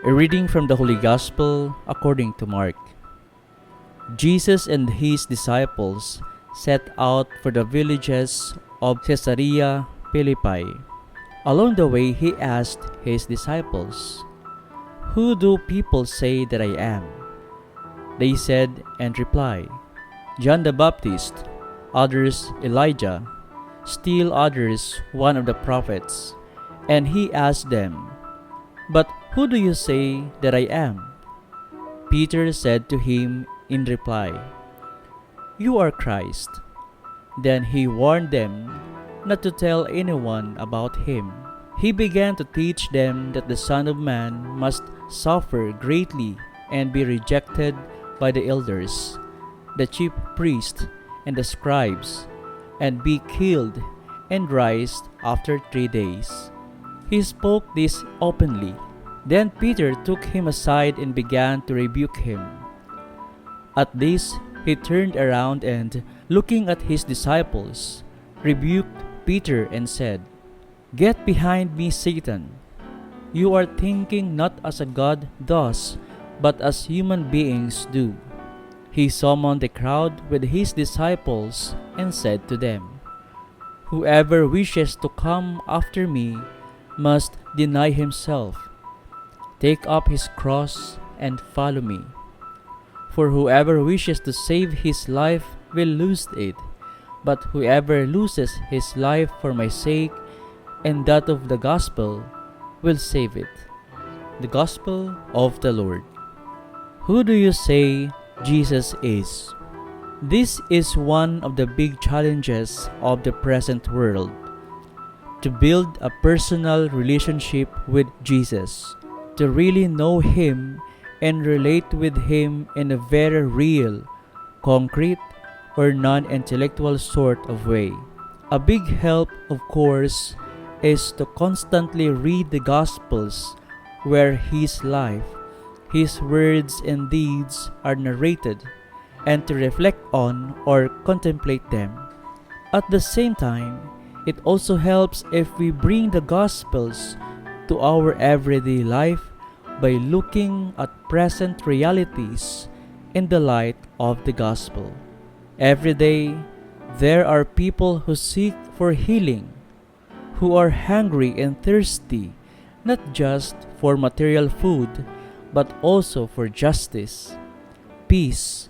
A reading from the Holy Gospel according to Mark. Jesus and his disciples set out for the villages of Caesarea Philippi. Along the way, he asked his disciples, "Who do people say that I am?" They said and replied, "John the Baptist, others Elijah, still others one of the prophets." And he asked them, "But who do you say that I am?" Peter said to him in reply, "You are Christ." Then he warned them not to tell anyone about him. He began to teach them that the Son of Man must suffer greatly and be rejected by the elders, the chief priests, and the scribes, and be killed and rise after 3 days. He spoke this openly. Then Peter took him aside and began to rebuke him. At this, he turned around and, looking at his disciples, rebuked Peter and said, "Get behind me, Satan. You are thinking not as a God does, but as human beings do." He summoned the crowd with his disciples and said to them, "Whoever wishes to come after me must deny himself, take up his cross, and follow me. For whoever wishes to save his life will lose it, but whoever loses his life for my sake and that of the gospel will save it." The Gospel of the Lord. Who do you say Jesus is? This is one of the big challenges of the present world. To build a personal relationship with Jesus, to really know Him and relate with Him in a very real, concrete, or non-intellectual sort of way. A big help, of course, is to constantly read the Gospels where His life, His words and deeds are narrated, and to reflect on or contemplate them. At the same time, it also helps if we bring the Gospels to our everyday life by looking at present realities in the light of the Gospel. Every day, there are people who seek for healing, who are hungry and thirsty, not just for material food, but also for justice, peace,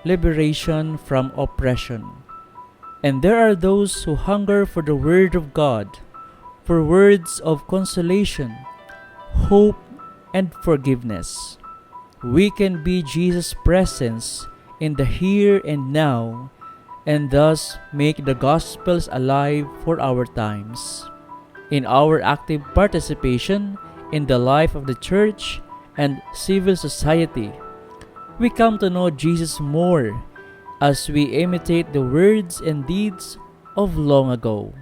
liberation from oppression. And there are those who hunger for the Word of God, for words of consolation, hope, and forgiveness. We can be Jesus' presence in the here and now, and thus make the Gospels alive for our times. In our active participation in the life of the church and civil society, we come to know Jesus more as we imitate the words and deeds of long ago.